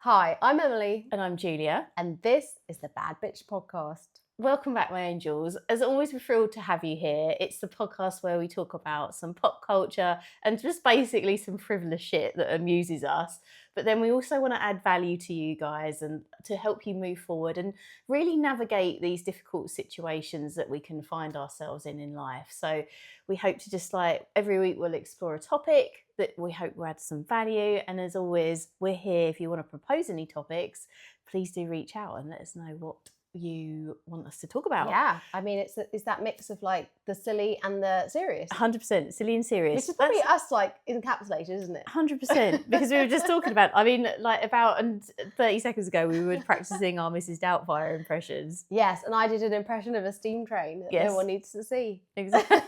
Hi, I'm Emily, And I'm Julia. and this is the Bad Bitch Podcast. Welcome back, my angels. As always, we're thrilled to have you here. It's the podcast where we talk about some pop culture and just basically some frivolous shit that amuses us. But then we also want to add value to you guys and to help you move forward and really navigate these difficult situations that we can find ourselves in life. So we hope to just every week we'll explore a topic that we hope will add some value. And as always, we're here if you want to propose any topics, please do reach out and let us know what you want us to talk about. Yeah, I mean, it's that mix of like the silly and the serious. 100% silly and serious. Which is probably us like encapsulated, isn't it? 100%, because we were just talking about, about 30 seconds ago, we were practicing our Mrs. Doubtfire impressions. Yes, and I did an impression of a steam train that no one needs to see. Exactly.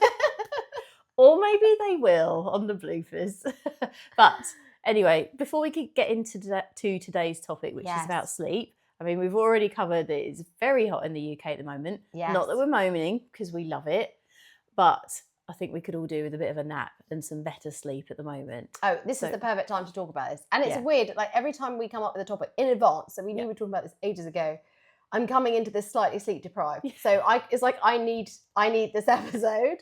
Or maybe they will on the bloopers. But anyway, before we could get into today's topic, which is about sleep, I mean, we've already covered that it's very hot in the UK at the moment. Yes. Not that we're moaning, because we love it, but I think we could all do with a bit of a nap and some better sleep at the moment. Oh, this is the perfect time to talk about this. And it's weird, like every time we come up with a topic in advance, so we knew we were talking about this ages ago, I'm coming into this slightly sleep deprived. So it's like I need this episode,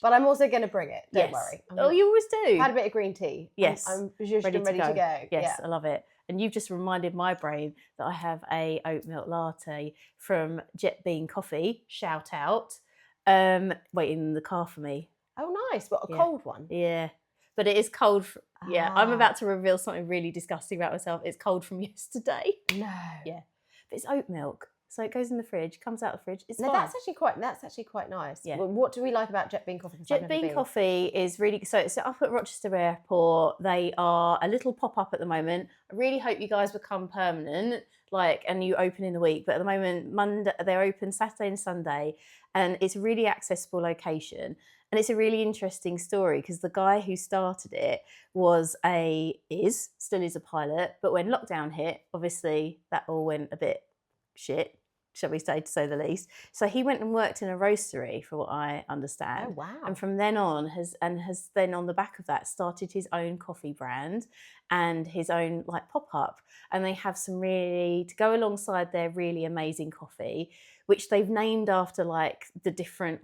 but I'm also going to bring it. Don't worry. You always do. Had a bit of green tea. Yes. I'm ready to go. Yes, I love it. And you've just reminded my brain that I have a oat milk latte from Jet Bean Coffee. Shout out. Waiting in the car for me. Oh, nice. What, a cold one? Yeah. But it is cold. I'm about to reveal something really disgusting about myself. It's cold from yesterday. No. Yeah. But it's oat milk. So it goes in the fridge, comes out the fridge. It's fine. That's actually quite nice. Yeah. Well, what do we like about Jet Bean Coffee? Jet Bean Coffee is really so it's up at Rochester Airport. They are a little pop up at the moment. I really hope you guys become permanent, and you open in the week. But at the moment, Monday they're open Saturday and Sunday, and it's a really accessible location. And it's a really interesting story because the guy who started it still is a pilot. But when lockdown hit, obviously that all went a bit shit, shall we say, to say the least. So he went and worked in a roastery, for what I understand. Oh, wow. And from then on has then on the back of that started his own coffee brand and his own pop-up. And they have some really, to go alongside their really amazing coffee, which they've named after the different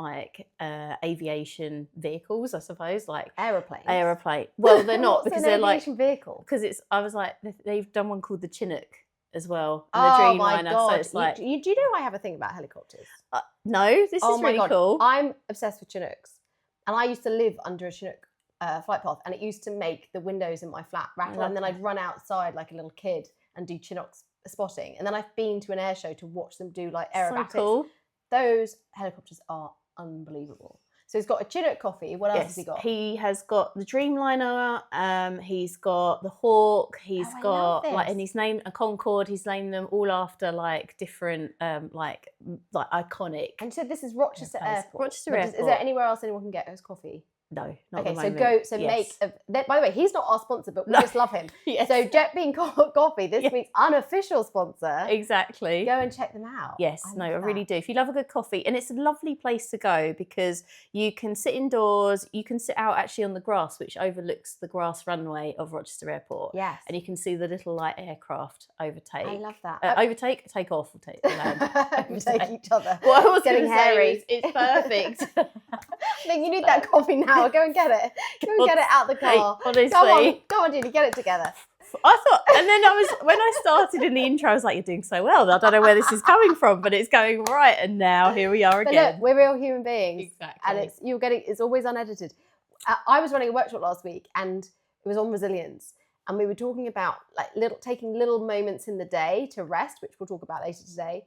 aviation vehicles, I suppose, aeroplanes. Aeroplane. Well, they're not because they're aviation vehicle. Because they've done one called the Chinook as well. And the Dreamliner. My God. So it's do you know I have a thing about helicopters? No, this is really cool. I'm obsessed with Chinooks. And I used to live under a Chinook flight path, and it used to make the windows in my flat rattle. And then I'd run outside like a little kid and do Chinooks spotting. And then I've been to an air show to watch them do aerobatics. So cool. Those helicopters are unbelievable. So he's got a Chinook coffee. What else has he got? He has got the Dreamliner. He's got the Hawk. He's got and he's named a Concorde. He's named them all after different iconic. And so this is Rochester Airport. Rochester Airport. Is there anywhere else anyone can get his coffee? No, not okay, at the moment. By the way, he's not our sponsor, but we just love him. Yes. So Jet Bean Coffee, this week's unofficial sponsor. Exactly. Go and check them out. Yes, I really do. If you love a good coffee, and it's a lovely place to go because you can sit indoors, you can sit out actually on the grass, which overlooks the grass runway of Rochester Airport. Yes. And you can see the little aircraft overtake. I love that. Take off, or take land. Overtake each other. What I was getting hairy. It's perfect. I think you need that coffee now. Go and get it. Go and get it out the car. Honestly. Go on, Judy, get it together. I thought, and then when I started in the intro, I was like, you're doing so well. I don't know where this is coming from, but it's going right. And now here we are again. But look, we're real human beings. Exactly. And it's always unedited. I was running a workshop last week and it was on resilience. And we were talking about taking little moments in the day to rest, which we'll talk about later today.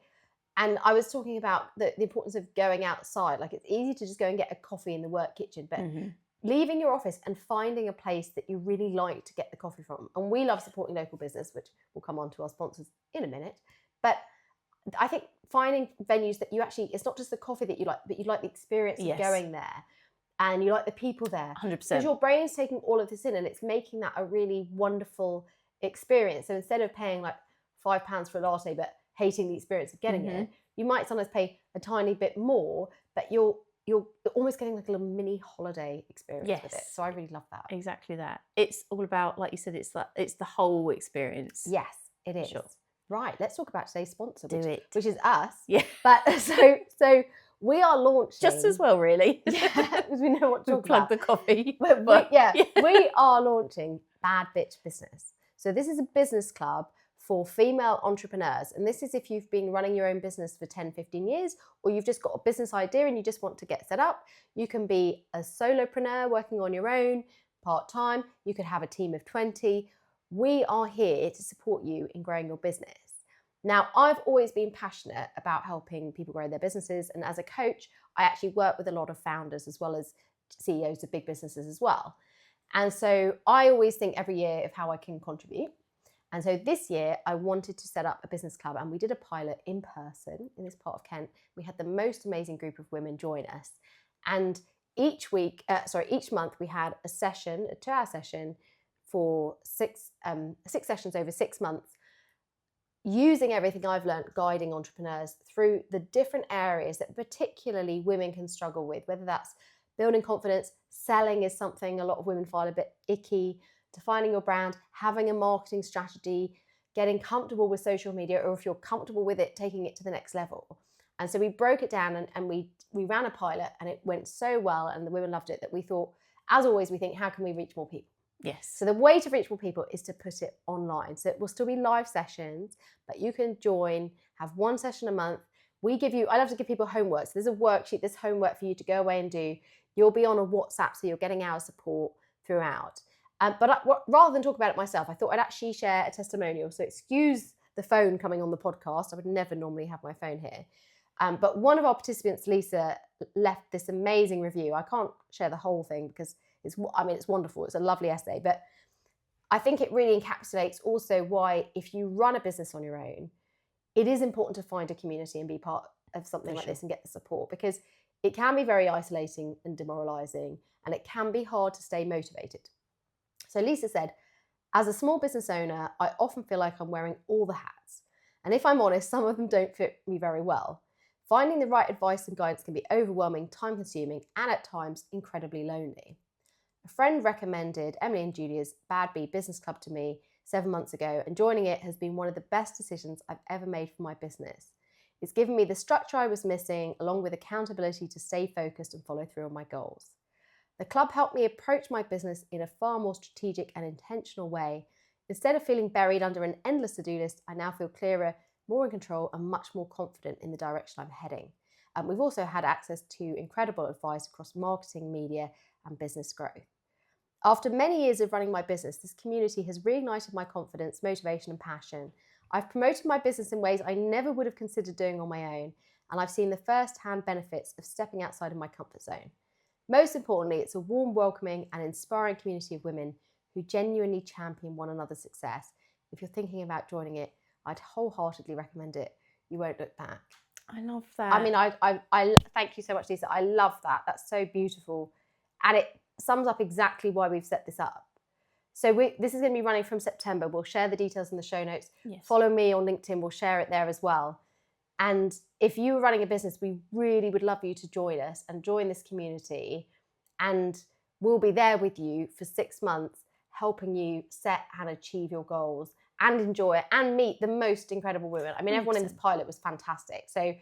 And I was talking about the importance of going outside. It's easy to just go and get a coffee in the work kitchen, but leaving your office and finding a place that you really like to get the coffee from. And we love supporting local business, which we'll come on to our sponsors in a minute. But I think finding venues that it's not just the coffee that you like, but you like the experience of going there. And you like the people there. 100%. Because your brain's taking all of this in and it's making that a really wonderful experience. So instead of paying £5 for a latte, but hating the experience of getting it, you might sometimes pay a tiny bit more, but you're almost getting a little mini holiday experience with it. So I really love that. Exactly that. It's all about, like you said, it's the whole experience. Yes, It is. Sure. Right, let's talk about today's sponsor, Do it. which is us. Yeah. But so we are launching. Just as well, really. Yeah, because we know what to We talk plug about. the coffee. But we are launching Bad Bitch Business. So this is a business club for female entrepreneurs. And this is if you've been running your own business for 10, 15 years, or you've just got a business idea and you just want to get set up. You can be a solopreneur working on your own, part-time. You could have a team of 20. We are here to support you in growing your business. Now, I've always been passionate about helping people grow their businesses. And as a coach, I actually work with a lot of founders as well as CEOs of big businesses as well. And so I always think every year of how I can contribute. And so this year I wanted to set up a business club, and we did a pilot in person in this part of Kent. We had the most amazing group of women join us. And each month we had a session, a 2-hour session for six sessions over 6 months, using everything I've learned guiding entrepreneurs through the different areas that particularly women can struggle with, whether that's building confidence, selling is something a lot of women find a bit icky, defining your brand, having a marketing strategy, getting comfortable with social media, or if you're comfortable with it, taking it to the next level. And so we broke it down and we ran a pilot, and it went so well and the women loved it that we thought, as always, we think, how can we reach more people? Yes. So the way to reach more people is to put it online. So it will still be live sessions, but you can join, have one session a month. I love to give people homework. So there's a worksheet, there's homework for you to go away and do. You'll be on a WhatsApp, so you're getting our support throughout. But rather than talk about it myself, I thought I'd actually share a testimonial. So excuse the phone coming on the podcast. I would never normally have my phone here. But one of our participants, Lisa, left this amazing review. I can't share the whole thing because it's wonderful. It's a lovely essay. But I think it really encapsulates also why, if you run a business on your own, it is important to find a community and be part of something like this and get the support, because it can be very isolating and demoralizing, and it can be hard to stay motivated. So Lisa said, as a small business owner, I often feel like I'm wearing all the hats. And if I'm honest, some of them don't fit me very well. Finding the right advice and guidance can be overwhelming, time-consuming, and at times incredibly lonely. A friend recommended Emily and Julia's Bad Bee Business Club to me 7 months ago, and joining it has been one of the best decisions I've ever made for my business. It's given me the structure I was missing, along with accountability to stay focused and follow through on my goals. The club helped me approach my business in a far more strategic and intentional way. Instead of feeling buried under an endless to-do list, I now feel clearer, more in control, and much more confident in the direction I'm heading. We've also had access to incredible advice across marketing, media, and business growth. After many years of running my business, this community has reignited my confidence, motivation, and passion. I've promoted my business in ways I never would have considered doing on my own, and I've seen the first-hand benefits of stepping outside of my comfort zone. Most importantly, it's a warm, welcoming, and inspiring community of women who genuinely champion one another's success. If you're thinking about joining it, I'd wholeheartedly recommend it. You won't look back. I love that. I mean, I thank you so much, Lisa. I love that. That's so beautiful. And it sums up exactly why we've set this up. So this is going to be running from September. We'll share the details in the show notes. Yes. Follow me on LinkedIn. We'll share it there as well. And if you are running a business, we really would love you to join us and join this community. And we'll be there with you for 6 months, helping you set and achieve your goals and enjoy it and meet the most incredible women. I mean, everyone in this pilot was fantastic. So,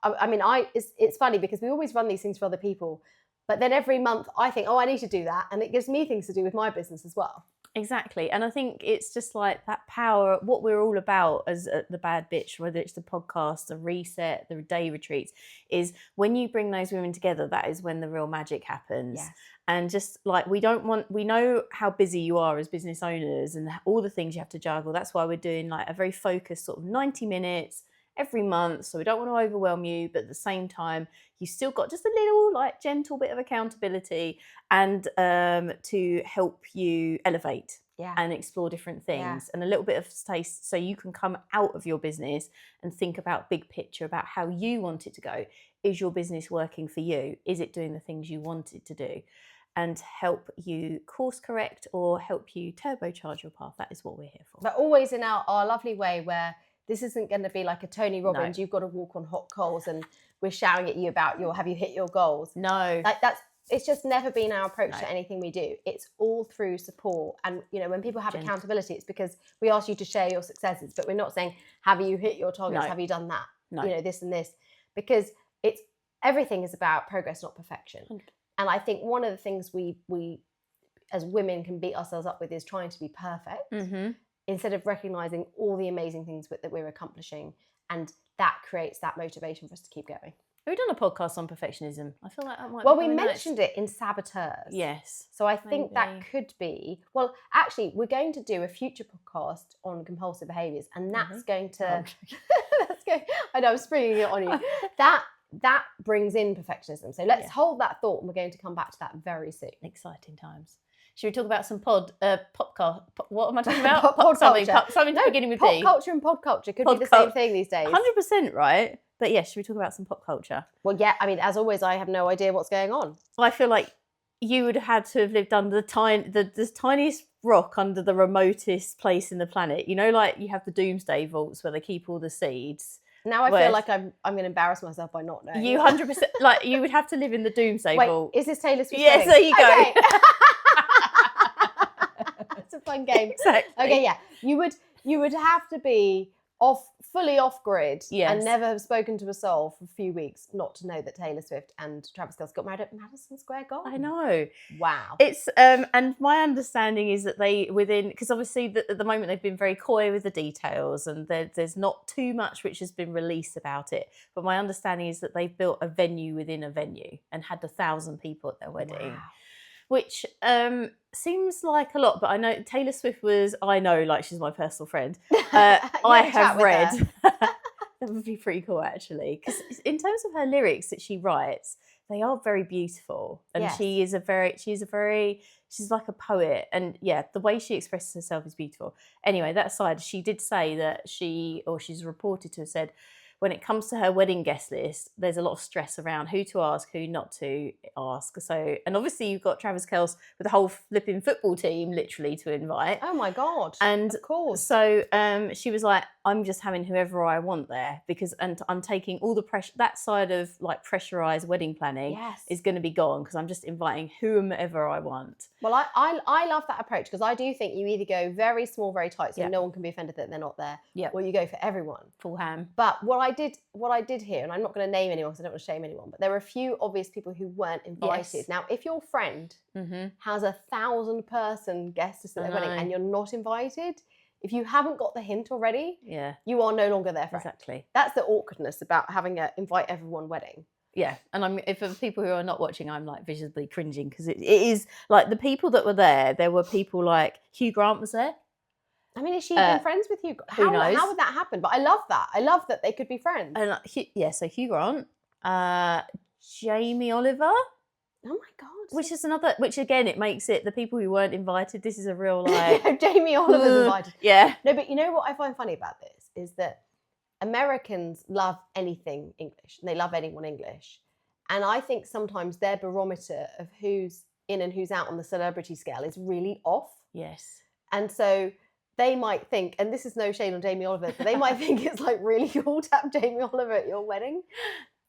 it's funny because we always run these things for other people, but then every month I think, I need to do that. And it gives me things to do with my business as well. Exactly. And I think it's just like that power, what we're all about as the Bad Bitch, whether it's the podcast, the reset, the day retreats, is when you bring those women together, that is when the real magic happens. Yes. And just like we know how busy you are as business owners and all the things you have to juggle. That's why we're doing like a very focused sort of 90 minutes every month. So we don't want to overwhelm you, but at the same time, you still got just a little like gentle bit of accountability and to help you elevate and explore different things and a little bit of space so you can come out of your business and think about big picture, about how you want it to go. Is your business working for you? Is it doing the things you want it to do? And help you course correct or help you turbocharge your path. That is what we're here for. But always in our lovely way, where this isn't going to be like a Tony Robbins, No. You've got to walk on hot coals and we're shouting at you about have you hit your goals? No. Like it's just never been our approach to anything we do. It's all through support. And, you know, when people have accountability, it's because we ask you to share your successes, but we're not saying, have you hit your targets? No. Have you done that? No. You know, this and this, because everything is about progress, not perfection. 100%. And I think one of the things we as women can beat ourselves up with is trying to be perfect instead of recognizing all the amazing things that we're accomplishing. And that creates that motivation for us to keep going. We've done a podcast on perfectionism. I feel like that might be we mentioned it in Saboteurs. Yes. So I think that could be, well, actually, we're going to do a future podcast on compulsive behaviours, and that's going to, I know, I'm springing it on you. That brings in perfectionism. So let's hold that thought, and we're going to come back to that very soon. Exciting times. Should we talk about some what am I talking about? Something beginning with pop D. Culture and pod culture could be the same thing these days. 100%, right? But yes, should we talk about some pop culture? Well, yeah, I mean, as always, I have no idea what's going on. I feel like you would have had to have lived under the tiniest rock under the remotest place in the planet. You know, like you have the doomsday vaults where they keep all the seeds. Now I feel like I'm going to embarrass myself by not knowing. You 100%, like you would have to live in the doomsday vault. Is this Taylor Swift? Yes, there you go. Okay. It's a fun game. Exactly. Okay, yeah. You would have to be fully off grid and never have spoken to a soul for a few weeks not to know that Taylor Swift and Travis Kelce got married at Madison Square Garden. I know. Wow. It's and my understanding is that because obviously at the moment they've been very coy with the details, and there's not too much which has been released about it. But my understanding is that they've built a venue within a venue and had 1,000 people at their wedding. Wow. Which seems like a lot, but I know Taylor Swift like she's my personal friend. I have read. That would be pretty cool, actually, because in terms of her lyrics that she writes, they are very beautiful, and she's like a poet, and the way she expresses herself is beautiful. Anyway, that aside, she did say that she's reported to have said, when it comes to her wedding guest list, there's a lot of stress around who to ask, who not to ask. So, and obviously you've got Travis Kelce with a whole flipping football team literally to invite. Oh my God. And of course. So she was like, I'm just having whoever I want there and I'm taking all the pressure, that side of like pressurized wedding planning is going to be gone because I'm just inviting whomever I want. Well, I love that approach because I do think you either go very small, very tight, so no one can be offended that they're not there, or you go for everyone. Full ham. But what I did hear, and I'm not going to name anyone because I don't want to shame anyone, but there were a few obvious people who weren't invited. Yes. Now, if your friend has 1,000-person guest list at their wedding and you're not invited, if you haven't got the hint already, you are no longer their friend. Exactly. That's the awkwardness about having a invite everyone wedding. Yeah, and for people who are not watching, I'm like visibly cringing because it is like the people that were there. There were people like Hugh Grant was there. I mean, is she even friends with Hugh? Who knows? How would that happen? But I love that. I love that they could be friends. And so Hugh Grant, Jamie Oliver. Oh my God. Which again, it makes it the people who weren't invited. This is a real like Jamie Oliver's invited. Yeah. No, but you know what I find funny about this is that Americans love anything English and they love anyone English. And I think sometimes their barometer of who's in and who's out on the celebrity scale is really off. Yes. And so they might think, and this is no shade on Jamie Oliver, but they might think it's like really cool to have Jamie Oliver at your wedding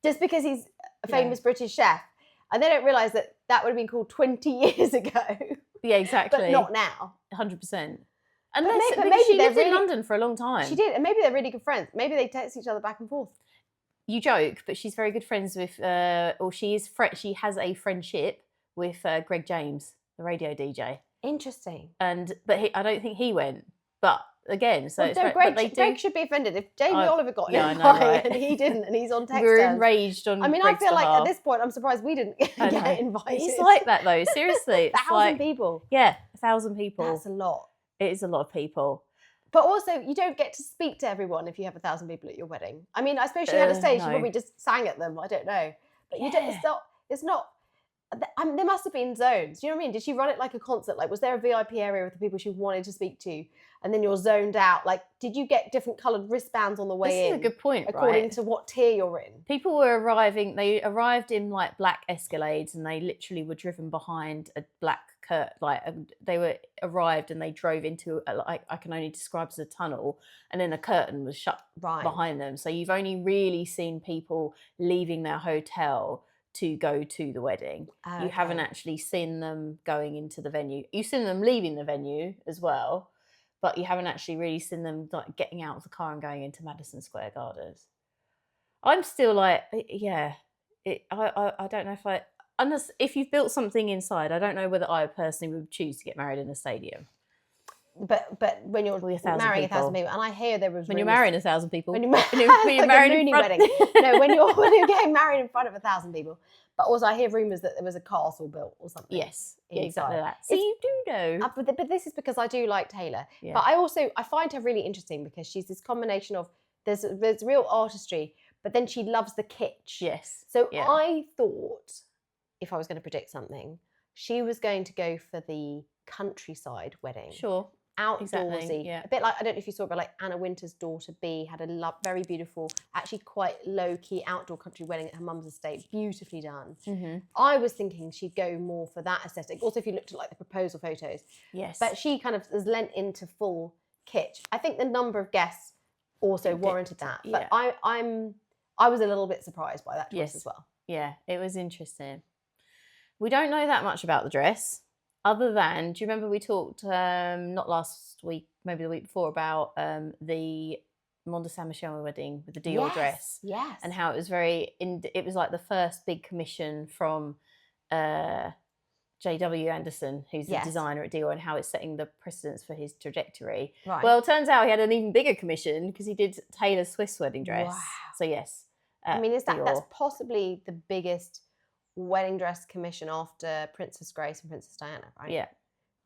just because he's a famous British chef. And they don't realise that would have been cool 20 years ago. Yeah, exactly. But not now. 100%. But maybe she lived in London for a long time. She did, and maybe they're really good friends. Maybe they text each other back and forth. You joke, but she's very good friends with, she has a friendship with Greg James, the radio DJ. Interesting. But I don't think he went. But again, so Greg should be offended if Jamie Oliver got an invite right? and he didn't, and he's on text. We're enraged on. I mean, Greg's I feel behalf. like at this point, I'm surprised we didn't get invited. It's like that though. Seriously, 1,000 people. Yeah, 1,000 people. That's a lot. It is a lot of people. But also, you don't get to speak to everyone if you have 1,000 people at your wedding. I mean, I suppose she had a stage. No. She probably just sang at them. I don't know. But you don't. It's not. There must have been zones. Do you know what I mean? Did she run it like a concert? Like, was there a VIP area with the people she wanted to speak to, and then you're zoned out? Like, did you get different coloured wristbands on the way in? This is a good point, according to what tier you're in. People were arriving. They arrived in like black Escalades, and they literally were driven behind a black curtain. Like they arrived and they drove into I can only describe as a tunnel, and then a curtain was shut behind them. So you've only really seen people leaving their hotel to go to the wedding. Okay. You haven't actually seen them going into the venue. You've seen them leaving the venue as well, but you haven't actually really seen them like getting out of the car and going into Madison Square Gardens. I'm still like, yeah, I don't know unless if you've built something inside, I don't know whether I personally would choose to get married in a stadium. But when you're marrying 1,000 people, and I hear there was when you're marrying 1,000 people, when you're marrying like a Mooney in front... wedding. No, when you're getting married in front of 1,000 people. But also, I hear rumours that there was a castle built or something. Yes, inside. exactly that. So you do know. But this is because I do like Taylor. Yeah. But I find her really interesting because she's this combination of there's real artistry, but then she loves the kitsch. Yes. So I thought, if I was going to predict something, she was going to go for the countryside wedding. Sure. Outdoorsy, exactly, yeah. A bit like, I don't know if you saw it, but like Anna Wintour's daughter B had a very beautiful, actually quite low-key outdoor country wedding at her mum's estate, beautifully done. Mm-hmm. I was thinking she'd go more for that aesthetic. Also, if you looked at like the proposal photos, yes, but she kind of has lent into full kitsch. I think the number of guests also warranted that, but I was a little bit surprised by that choice as well. Yeah, it was interesting. We don't know that much about the dress. Other than, do you remember we talked not last week, maybe the week before, about the Mont de Saint Michel wedding with the Dior dress? Yes. And how it was it was like the first big commission from J.W. Anderson, who's the designer at Dior, and how it's setting the precedence for his trajectory. Right. Well, it turns out he had an even bigger commission because he did Taylor's Swiss wedding dress. Wow. So yes. I mean, that's Dior. possibly the biggest wedding dress commission after Princess Grace and Princess Diana, right? Yeah.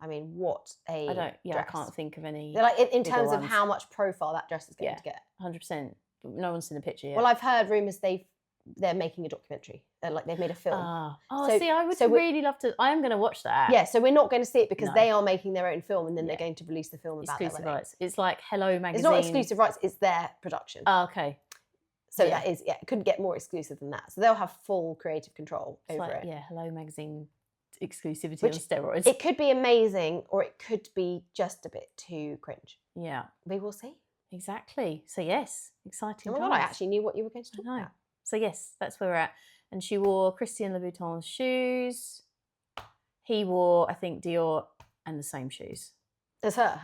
I mean, what a dress. I can't think of any. They're like in terms ones. of how much profile that dress is going to get. 100%. No one's seen a picture yet. Well, I've heard rumours they're making a documentary. They've made a film. See, I would really love to. I am going to watch that. Yeah, so we're not going to see it because they are making their own film, and then they're going to release the film about exclusive their rights. It's like Hello Magazine. It's not exclusive rights. It's their production. Oh, okay. So that is, it couldn't get more exclusive than that. So they'll have full creative control over it. Yeah, Hello Magazine exclusivity on steroids. It could be amazing, or it could be just a bit too cringe. Yeah. We will see. Exactly. So yes, exciting. Oh my God, I actually knew what you were going to talk about. So yes, that's where we're at. And she wore Christian Louboutin's shoes. He wore, I think, Dior and the same shoes. As her.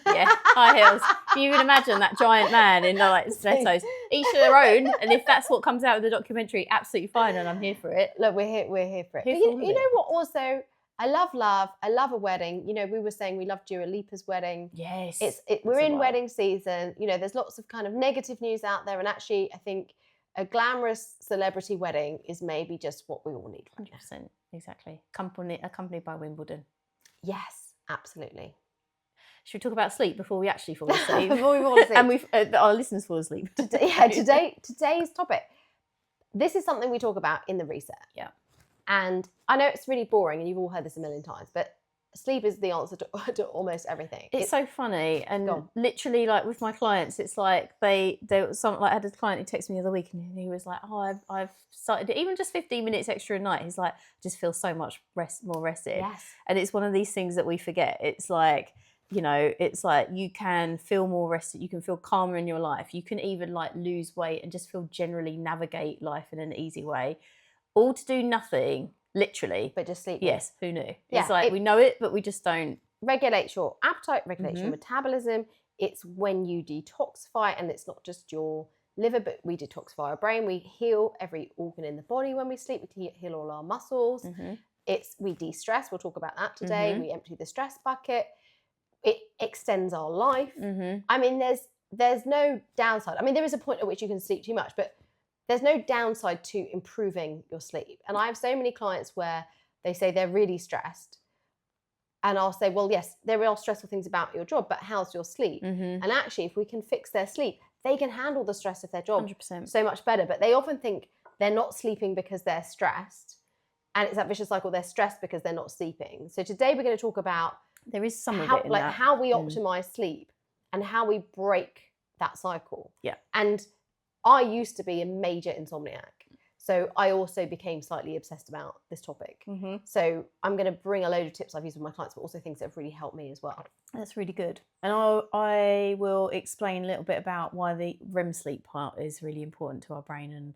Yeah, high heels. Can you even imagine that giant man in like stilettos? Each to their own, and if that's what comes out of the documentary, absolutely fine, and I'm here for it. Look, we're here for it. But you know what? Also, I love love. I love a wedding. You know, we were saying we love Dua Lipa's wedding. Yes, we're in wedding season. You know, there's lots of kind of negative news out there, and actually, I think a glamorous celebrity wedding is maybe just what we all need. 100%, exactly. Accompanied by Wimbledon. Yes, absolutely. Should we talk about sleep before we actually fall asleep? Before we fall asleep. And our listeners fall asleep. Today's topic. This is something we talk about in the reset. Yeah. And I know it's really boring and you've all heard this a million times, but sleep is the answer to almost everything. It's so funny. And literally, like with my clients, it's like I had a client who texted me the other week and he was like, oh, I've started it, even just 15 minutes extra a night. He's like, I just feel so much more rested. Yes. And it's one of these things that we forget. It's like, you know, it's like you can feel more rested, you can feel calmer in your life, you can even like lose weight and just feel generally navigate life in an easy way, all to do nothing, literally. But just sleep. Yes, who knew? Yeah, it's like we know it, but we just don't. Regulates your appetite, regulates your metabolism. It's when you detoxify, and it's not just your liver, but we detoxify our brain. We heal every organ in the body when we sleep. We heal all our muscles. We de-stress. We'll talk about that today. We empty the stress bucket. It extends our life. I mean, there's no downside. I mean, there is a point at which you can sleep too much, but there's no downside to improving your sleep. And I have so many clients where they say they're really stressed. And I'll say, well, yes, there are stressful things about your job, but how's your sleep? And actually, if we can fix their sleep, they can handle the stress of their job 100%. So much better. But they often think they're not sleeping because they're stressed. And it's that vicious cycle, they're stressed because they're not sleeping. So today we're going to talk about there is some of it in that. How we optimize sleep and how we break that cycle. Yeah. And I used to be a major insomniac. So I also became slightly obsessed about this topic. So I'm going to bring a load of tips I've used with my clients, but also things that have really helped me as well. That's really good. And I will explain a little bit about why the REM sleep part is really important to our brain. And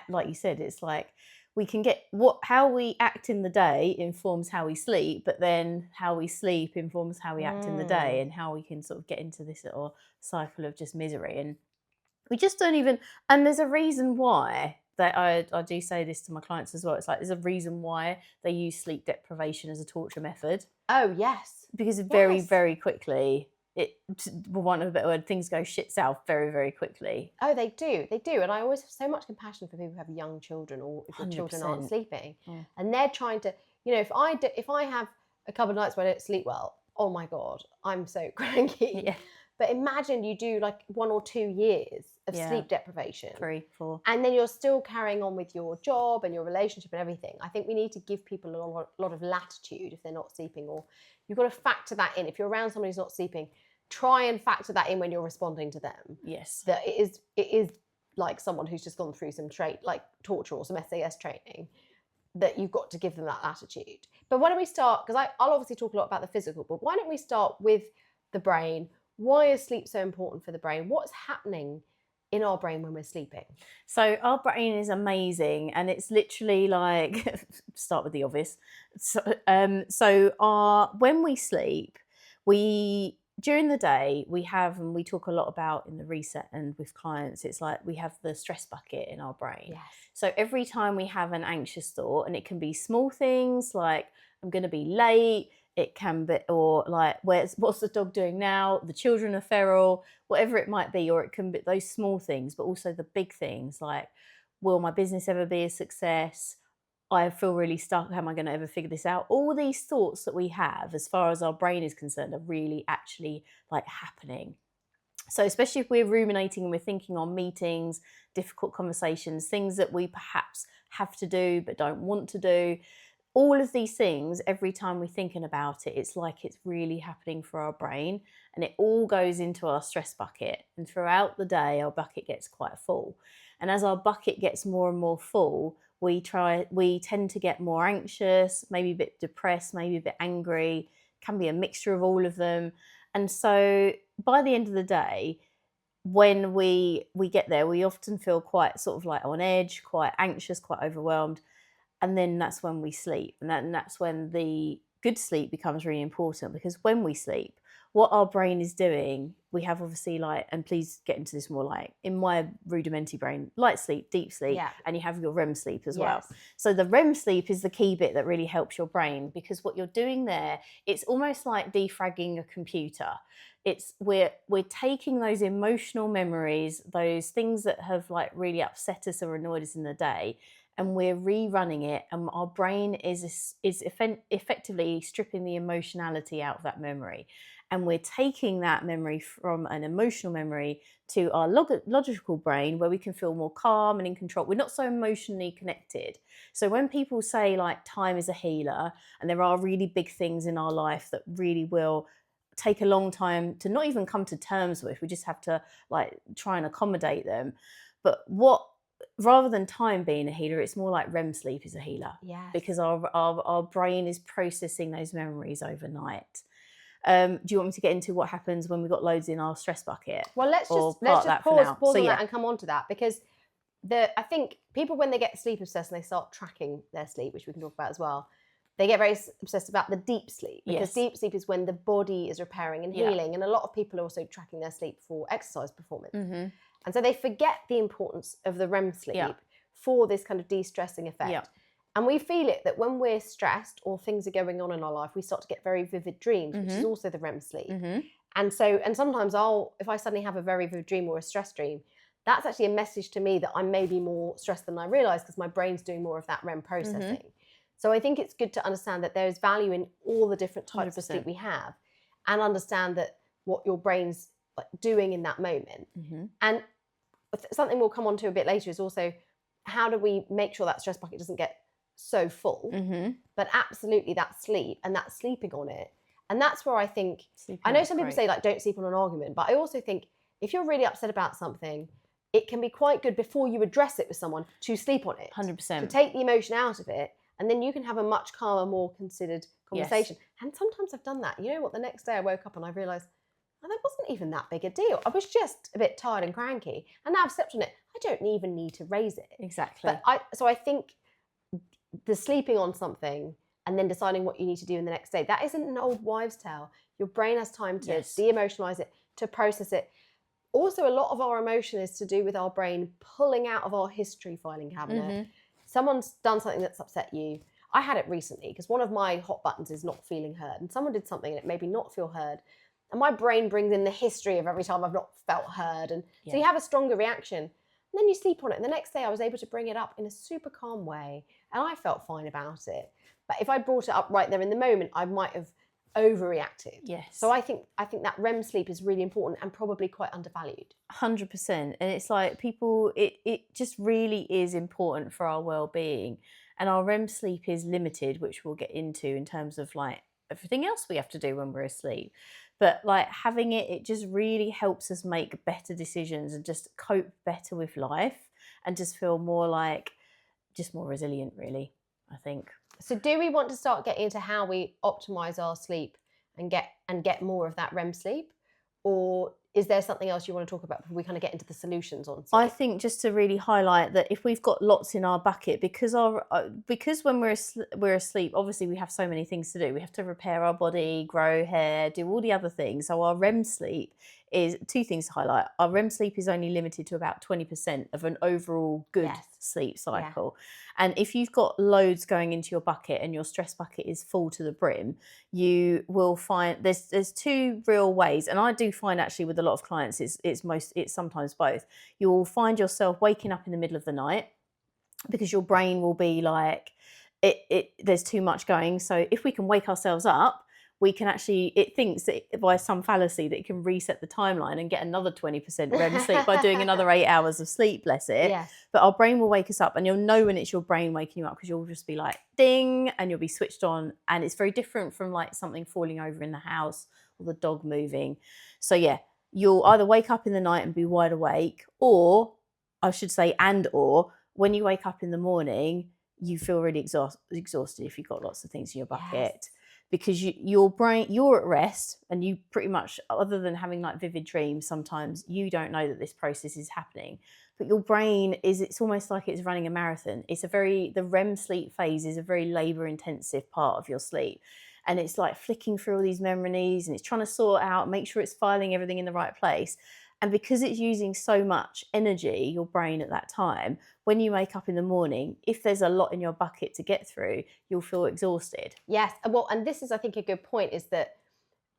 like you said, it's like we can get how we act in the day informs how we sleep, but then how we sleep informs how we act in the day, and how we can sort of get into this little cycle of just misery. And we just don't even, and there's a reason why that I do say this to my clients as well. It's like there's a reason why they use sleep deprivation as a torture method. Oh, yes. Because very, very quickly, for want of a better word, things go shit south very, very quickly. Oh, they do. They do. And I always have so much compassion for people who have young children, or if your children aren't 100%. sleeping. And they're trying to, if I have a couple of nights where I don't sleep well, oh my God, I'm so cranky. Yeah. But imagine you do like 1 or 2 years of sleep deprivation. 3, 4. And then you're still carrying on with your job and your relationship and everything. I think we need to give people a lot of latitude if they're not sleeping, or you've got to factor that in. If you're around somebody who's not sleeping, try and factor that in when you're responding to them. Yes. That it is like someone who's just gone through some like torture or some SAS training, that you've got to give them that latitude. But why don't we start, because I'll obviously talk a lot about the physical, but why don't we start with the brain? Why is sleep so important for the brain? What's happening in our brain when we're sleeping? So our brain is amazing, and it's literally like start with the obvious. So when we sleep, during the day we have, and we talk a lot about in the reset and with clients, it's like we have the stress bucket in our brain. Yes. So every time we have an anxious thought, and it can be small things like I'm going to be late, it can be, or like what's the dog doing now, the children are feral, whatever it might be, or it can be those small things, but also the big things like, will my business ever be a success? I feel really stuck. How am I going to ever figure this out? All these thoughts that we have, as far as our brain is concerned, are really actually like happening. So especially if we're ruminating and we're thinking on meetings, difficult conversations, things that we perhaps have to do but don't want to do, all of these things, every time we're thinking about it, it's like it's really happening for our brain, and it all goes into our stress bucket. And throughout the day, our bucket gets quite full. And as our bucket gets more and more full, we tend to get more anxious, maybe a bit depressed, maybe a bit angry, can be a mixture of all of them. And so by the end of the day, when we get there, we often feel quite sort of like on edge, quite anxious, quite overwhelmed. And then that's when we sleep. And that's when the good sleep becomes really important, because when we sleep, what our brain is doing, we have obviously like, and please get into this more, like in my rudimentary brain, light sleep, deep sleep, and you have your REM sleep as well. So the REM sleep is the key bit that really helps your brain, because what you're doing there, it's almost like defragging a computer. We're taking those emotional memories, those things that have like really upset us or annoyed us in the day, and we're rerunning it, and our brain is effectively stripping the emotionality out of that memory. And we're taking that memory from an emotional memory to our logical brain, where we can feel more calm and in control. We're not so emotionally connected. So when people say like time is a healer, and there are really big things in our life that really will take a long time to not even come to terms with, we just have to like try and accommodate them. But rather than time being a healer, it's more like REM sleep is a healer. Yes. Because our brain is processing those memories overnight. Do you want me to get into what happens when we've got loads in our stress bucket? Well, let's just pause on that and come on to that, because I think people, when they get sleep obsessed and they start tracking their sleep, which we can talk about as well, they get very obsessed about the deep sleep, because deep sleep is when the body is repairing and healing. And a lot of people are also tracking their sleep for exercise performance. Mm-hmm. And so they forget the importance of the REM sleep for this kind of de-stressing effect. Yeah. And we feel it that when we're stressed or things are going on in our life, we start to get very vivid dreams, which is also the REM sleep. Mm-hmm. And sometimes if I suddenly have a very vivid dream or a stress dream, that's actually a message to me that I'm maybe more stressed than I realise, because my brain's doing more of that REM processing. Mm-hmm. So I think it's good to understand that there is value in all the different types 100%. Of sleep we have, and understand that what your brain's doing in that moment. Mm-hmm. And something we'll come on to a bit later is also, how do we make sure that stress bucket doesn't get so full? Mm-hmm. But absolutely that sleep and that sleeping on it. And that's where I think, I know some people say like, don't sleep on an argument, but I also think if you're really upset about something, it can be quite good before you address it with someone to sleep on it. 100%. To take the emotion out of it, and then you can have a much calmer, more considered conversation. Yes. And sometimes I've done that. You know what, the next day I woke up and I realised, oh, that wasn't even that big a deal. I was just a bit tired and cranky. And now I've slept on it. I don't even need to raise it. Exactly. But I think the sleeping on something and then deciding what you need to do in the next day, that isn't an old wives' tale. Your brain has time to de-emotionalize it, to process it. Also, a lot of our emotion is to do with our brain pulling out of our history filing cabinet. Someone's done something that's upset you. I had it recently because one of my hot buttons is not feeling heard, and someone did something and it made me not feel heard. And my brain brings in the history of every time I've not felt heard. And so you have a stronger reaction. And then you sleep on it. And the next day I was able to bring it up in a super calm way. And I felt fine about it. But if I brought it up right there in the moment, I might have overreacted. Yes. So I think that REM sleep is really important and probably quite undervalued. 100%. And it's like people, it just really is important for our well-being. And our REM sleep is limited, which we'll get into in terms of like everything else we have to do when we're asleep. But like having it just really helps us make better decisions and just cope better with life and just feel more like, just more resilient, really, I think. So do we want to start getting into how we optimize our sleep and get more of that REM sleep? Or is there something else you want to talk about before we kind of get into the solutions on sleep? I think just to really highlight that if we've got lots in our bucket, because when we're asleep, obviously we have so many things to do. We have to repair our body, grow hair, do all the other things. So our REM sleep is two things to highlight. Our REM sleep is only limited to about 20% of an overall good sleep cycle. And if you've got loads going into your bucket and your stress bucket is full to the brim, you will find there's two real ways. And I do find actually with a lot of clients, it's sometimes both. You will find yourself waking up in the middle of the night because your brain will be like, there's too much going. So if we can wake ourselves up, we can actually, it thinks that by some fallacy that it can reset the timeline and get another 20% REM sleep by doing another 8 hours of sleep, bless it. Yes. But our brain will wake us up and you'll know when it's your brain waking you up because you'll just be like, ding, and you'll be switched on. And it's very different from like something falling over in the house or the dog moving. So yeah, you'll either wake up in the night and be wide awake, or I should say, or when you wake up in the morning, you feel really exhausted if you've got lots of things in your bucket. Yes. Because your brain, you're at rest, and you pretty much, other than having like vivid dreams, sometimes you don't know that this process is happening. But your brain it's almost like it's running a marathon. The REM sleep phase is a very labor intensive part of your sleep. And it's like flicking through all these memories and it's trying to sort out, make sure it's filing everything in the right place. And because it's using so much energy, your brain at that time, when you wake up in the morning, if there's a lot in your bucket to get through, you'll feel exhausted. Yes. Well, and this is, I think, a good point, is that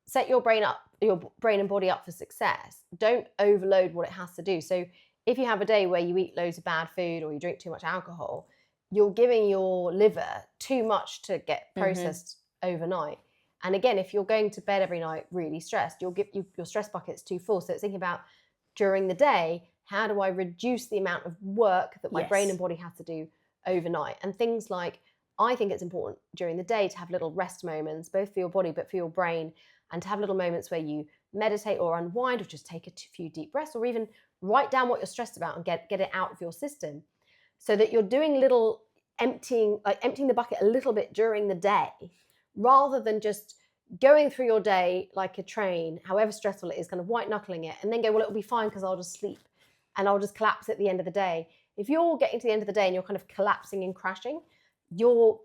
set your brain and body up for success. Don't overload what it has to do. So if you have a day where you eat loads of bad food or you drink too much alcohol, you're giving your liver too much to get processed overnight. And again, if you're going to bed every night really stressed, your stress bucket's too full. So it's thinking about during the day, how do I reduce the amount of work that my brain and body has to do overnight? And things like, I think it's important during the day to have little rest moments, both for your body but for your brain, and to have little moments where you meditate or unwind or just take a few deep breaths, or even write down what you're stressed about and get it out of your system, so that you're doing little emptying the bucket a little bit during the day, rather than just going through your day like a train, however stressful it is, kind of white knuckling it, and then go, well, it'll be fine because I'll just sleep and I'll just collapse at the end of the day. If you're getting to the end of the day and you're kind of collapsing and crashing, your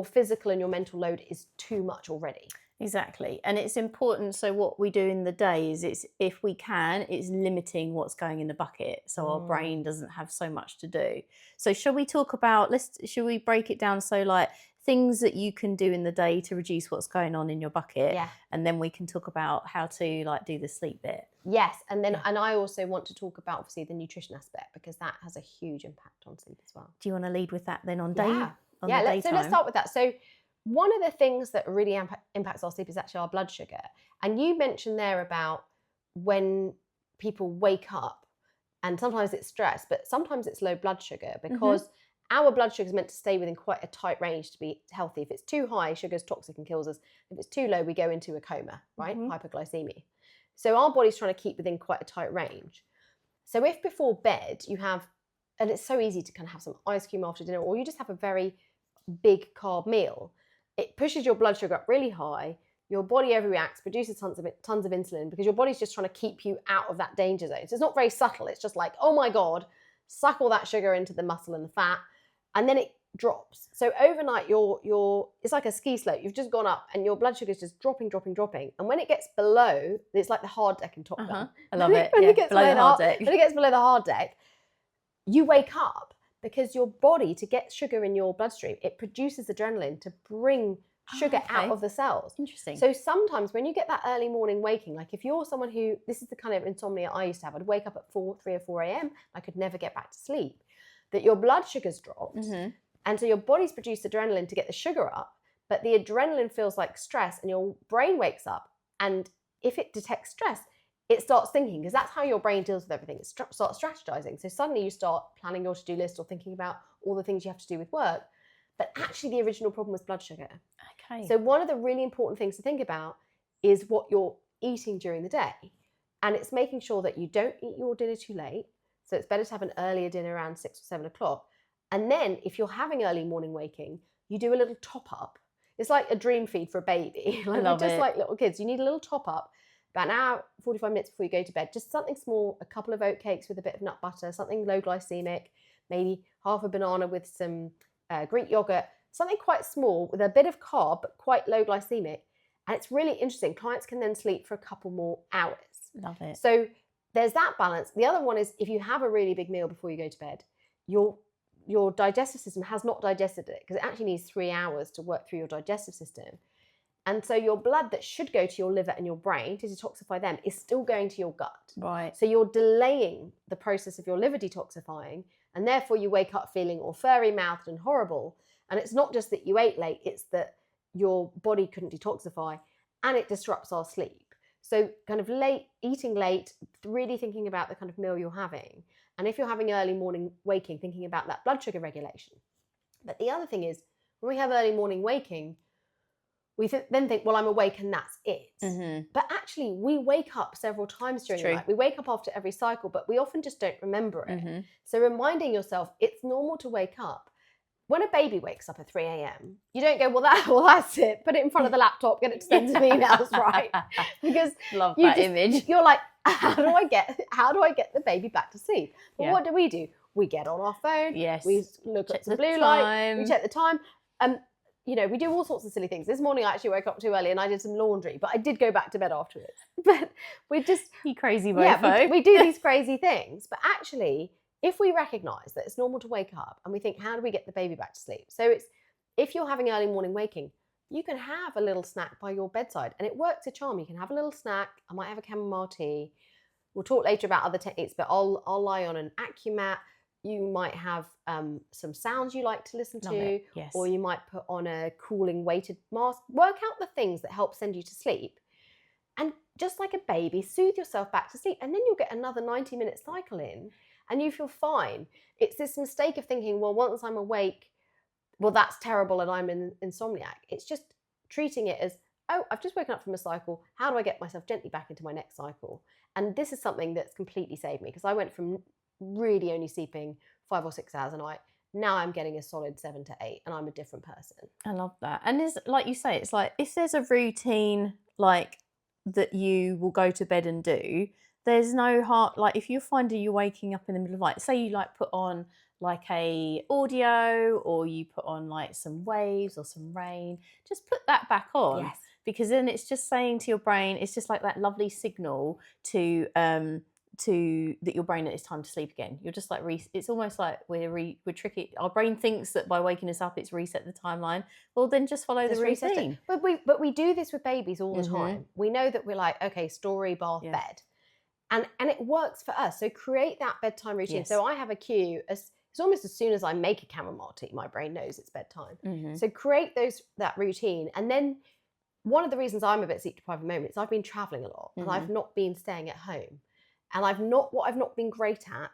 physical and your mental load is too much already. Exactly. And it's important. So what we do in the day is if we can, it's limiting what's going in the bucket. So our brain doesn't have so much to do. So shall we talk about, should we break it down? So like things that you can do in the day to reduce what's going on in your bucket. Yeah. And then we can talk about how to like do the sleep bit. Yes. And then, and I also want to talk about obviously the nutrition aspect, because that has a huge impact on sleep as well. Do you want to lead with that then on day? Yeah. So let's start with that. So one of the things that really impacts our sleep is actually our blood sugar. And you mentioned there about when people wake up, and sometimes it's stress, but sometimes it's low blood sugar, because our blood sugar is meant to stay within quite a tight range to be healthy. If it's too high, sugar is toxic and kills us. If it's too low, we go into a coma, right? Hypoglycemia. So our body's trying to keep within quite a tight range. So if before bed you have, and it's so easy to kind of have some ice cream after dinner, or you just have a very big carb meal, it pushes your blood sugar up really high. Your body overreacts, produces tons of insulin, because your body's just trying to keep you out of that danger zone. So it's not very subtle. It's just like, oh my God, suck all that sugar into the muscle and the fat. And then drops. So overnight, it's like a ski slope. You've just gone up and your blood sugar is just dropping. And when it gets below, it's like the hard deck in Top Gun. I love it. When Yeah, it gets below the hard deck. When it gets below the hard deck, you wake up because your body, to get sugar in your bloodstream, it produces adrenaline to bring sugar out of the cells. Interesting. So sometimes when you get that early morning waking, like if you're someone who, this is the kind of insomnia I used to have, I'd wake up at 3 or 4 a.m. I could never get back to sleep, that your blood sugar's dropped. And so your body's produced adrenaline to get the sugar up, but the adrenaline feels like stress and your brain wakes up. And if it detects stress, it starts thinking, because that's how your brain deals with everything. It starts strategizing. So suddenly you start planning your to-do list or thinking about all the things you have to do with work. But actually the original problem was blood sugar. Okay. So one of the really important things to think about is what you're eating during the day. And it's making sure that you don't eat your dinner too late. So it's better to have an earlier dinner around 6 or 7 o'clock. And then if you're having early morning waking, you do a little top up. It's like a dream feed for a baby. Like little kids. You need a little top up about an hour, 45 minutes before you go to bed. Just something small, a couple of oat cakes with a bit of nut butter, something low glycemic, maybe half a banana with some Greek yogurt, something quite small with a bit of carb, but quite low glycemic. And it's really interesting. Clients can then sleep for a couple more hours. Love it. So there's that balance. The other one is if you have a really big meal before you go to bed, your digestive system has not digested it, because it actually needs 3 hours to work through your digestive system. And so your blood that should go to your liver and your brain to detoxify them is still going to your gut. Right. So you're delaying the process of your liver detoxifying, and therefore you wake up feeling all furry-mouthed and horrible. And it's not just that you ate late, it's that your body couldn't detoxify, and it disrupts our sleep. So kind of eating late, really thinking about the kind of meal you're having. And if you're having early morning waking, thinking about that blood sugar regulation. But the other thing is, when we have early morning waking, we then think, well, I'm awake and that's it. But actually, we wake up several times during the night. We wake up after every cycle, but we often just don't remember it. So reminding yourself, it's normal to wake up. When a baby wakes up at 3 a.m., you don't go, well, that's it. Put it in front of the laptop, get it to send some emails, right? Because love that image. You're like, how do I get the baby back to sleep? But what do? We get on our phone. Yes. We look at the blue light. We check the time. We do all sorts of silly things. This morning I actually woke up too early and I did some laundry, but I did go back to bed afterwards. But we just... You crazy mofo. Yeah, we do these crazy things. But actually, if we recognise that it's normal to wake up and we think, how do we get the baby back to sleep? So if you're having early morning waking, you can have a little snack by your bedside, and it works a charm. You can have a little snack. I might have a chamomile tea. We'll talk later about other techniques, but I'll lie on an AcuMat. You might have some sounds you like to listen to, yes. Or you might put on a cooling weighted mask. Work out the things that help send you to sleep. And just like a baby, soothe yourself back to sleep. And then you'll get another 90-minute cycle in and you feel fine. It's this mistake of thinking, well, once I'm awake, well, that's terrible and I'm in insomniac. It's just treating it as, oh, I've just woken up from a cycle. How do I get myself gently back into my next cycle? And this is something that's completely saved me, because I went from really only sleeping 5 or 6 hours a night. Now I'm getting a solid 7 to 8 and I'm a different person. I love that. And it's like you say, it's like if there's a routine like that you will go to bed and do, there's no heart, like if you find you're waking up in the middle of the night, say you like put on like a audio or you put on like some waves or some rain, just put that back on. Yes. Because then it's just saying to your brain, it's just like that lovely signal to that your brain that it's time to sleep again. You're just like it's almost like we're tricky. Our brain thinks that by waking us up it's reset the timeline. Well, then just follow the routine. But we do this with babies all the time. We know that we're like, okay, story, bath, bed, and it works for us. So create that bedtime routine. Yes. So I have a cue. It's almost as soon as I make a chamomile tea, my brain knows it's bedtime. So create that routine, and then one of the reasons I'm a bit sleep deprived at the moment is I've been traveling a lot and I've not been staying at home. And what I've not been great at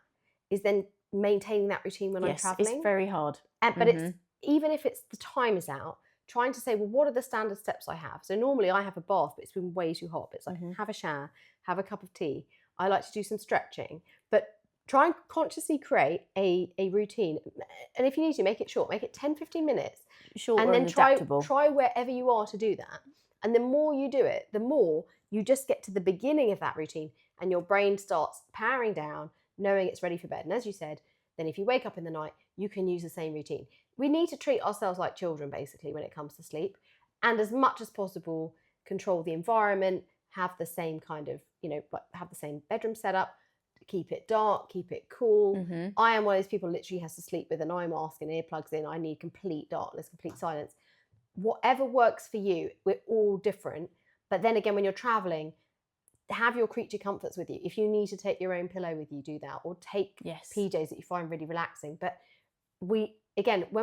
is then maintaining that routine when I'm traveling. It's very hard. But it's, even if it's the time is out, trying to say, well, what are the standard steps I have? So normally I have a bath, but it's been way too hot. But it's like, have a shower, have a cup of tea. I like to do some stretching, but try and consciously create a routine. And if you need to, make it short, make it 10, 15 minutes. Short and then adaptable. Try wherever you are to do that. And the more you do it, the more you just get to the beginning of that routine and your brain starts powering down, knowing it's ready for bed. And as you said, then if you wake up in the night, you can use the same routine. We need to treat ourselves like children, basically, when it comes to sleep. And as much as possible, control the environment, have the same kind of, have the same bedroom setup, keep it dark, keep it cool. Mm-hmm. I am one of those people literally has to sleep with an eye mask and earplugs in. I need complete darkness, complete silence. Whatever works for you, we're all different. But then again, when you're traveling, have your creature comforts with you. If you need to take your own pillow with you, do that, or take PJs that you find really relaxing. But when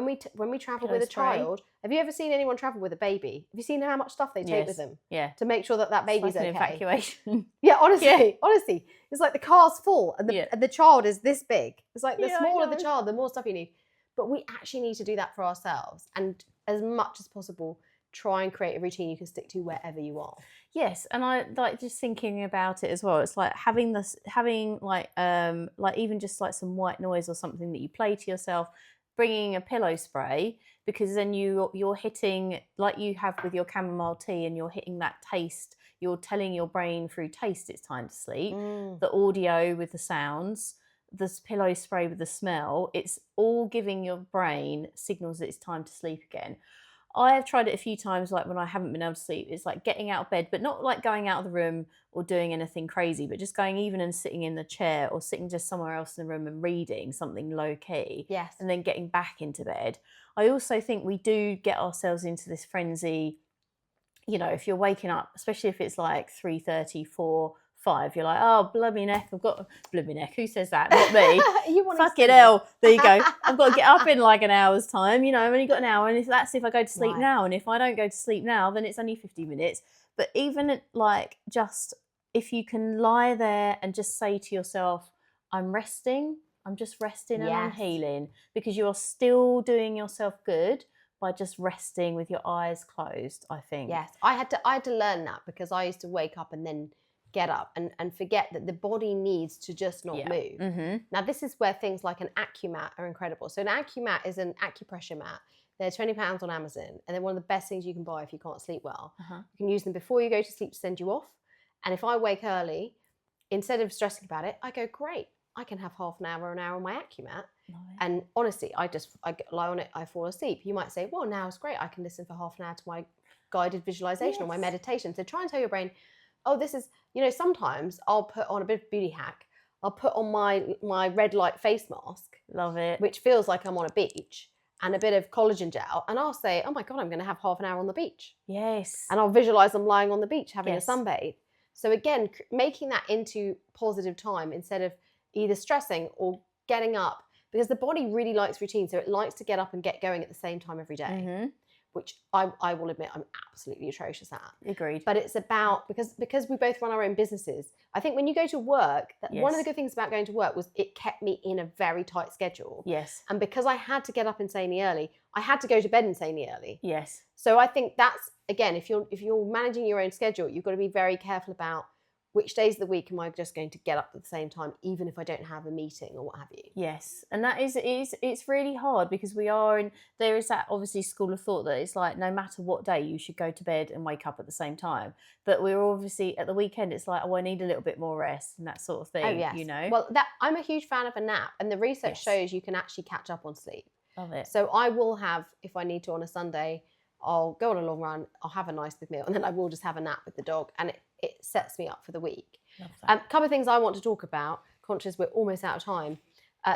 we travel with a child, have you ever seen anyone travel with a baby? Have you seen how much stuff they take with them? Yeah. To make sure that baby's like an okay. Evacuation. Yeah, honestly, it's like the car's full and the child is this big. It's like the smaller the child, the more stuff you need. But we actually need to do that for ourselves, and as much as possible, try and create a routine you can stick to wherever you are. Yes, and I like just thinking about it as well. It's like having like even just like some white noise or something that you play to yourself, bringing a pillow spray, because then you're hitting, like you have with your chamomile tea, and you're hitting that taste. You're telling your brain through taste it's time to sleep. The audio with the sounds, the pillow spray with the smell, it's all giving your brain signals that it's time to sleep again. I have tried it a few times, like when I haven't been able to sleep. It's like getting out of bed, but not like going out of the room or doing anything crazy, but just going even and sitting in the chair or sitting just somewhere else in the room and reading something low key. Yes. And then getting back into bed. I also think we do get ourselves into this frenzy. If you're waking up, especially if it's like 3:30, 4, 5, you're like, oh, blummy neck, I've got blummy neck. Who says that? Not me. Fucking hell. There you go. I've got to get up in like an hour's time. I've only got an hour, and if I go to sleep now, and if I don't go to sleep now, then it's only 50 minutes. But even like just if you can lie there and just say to yourself, I'm resting, I'm just resting and I'm healing, because you're still doing yourself good by just resting with your eyes closed, I think. Yes, I had to learn that, because I used to wake up and then get up and forget that the body needs to just not move. Mm-hmm. Now, this is where things like an AcuMat are incredible. So an AcuMat is an acupressure mat. They're £20 on Amazon, and they're one of the best things you can buy if you can't sleep well. You can use them before you go to sleep to send you off. And if I wake early, instead of stressing about it, I go, great, I can have half an hour or an hour on my AcuMat. And honestly, I lie on it, I fall asleep. You might say, well, now it's great, I can listen for half an hour to my guided visualization or my meditation. So try and tell your brain, oh, this is, sometimes I'll put on a bit of beauty hack. I'll put on my red light face mask. Love it. Which feels like I'm on a beach, and a bit of collagen gel. And I'll say, oh my God, I'm going to have half an hour on the beach. Yes. And I'll visualize them lying on the beach having a sunbathe. So again, making that into positive time instead of either stressing or getting up, because the body really likes routine. So it likes to get up and get going at the same time every day. Which I will admit I'm absolutely atrocious at. Agreed. But it's about, because we both run our own businesses, I think when you go to work, one of the good things about going to work was it kept me in a very tight schedule. Yes. And because I had to get up insanely early, I had to go to bed insanely early. Yes. So I think that's, again, if you're managing your own schedule, you've got to be very careful about which days of the week am I just going to get up at the same time, even if I don't have a meeting or what have you. Yes, and that it's really hard, because there is that obviously school of thought that it's like no matter what day you should go to bed and wake up at the same time. But we're obviously at the weekend, it's like, oh, I need a little bit more rest and that sort of thing. Oh, yes. Well, I'm a huge fan of a nap, and the research shows you can actually catch up on sleep. Love it. So I will have, if I need to on a Sunday, I'll go on a long run, I'll have a nice big meal, and then I will just have a nap with the dog, and it sets me up for the week. A couple of things I want to talk about, conscious we're almost out of time,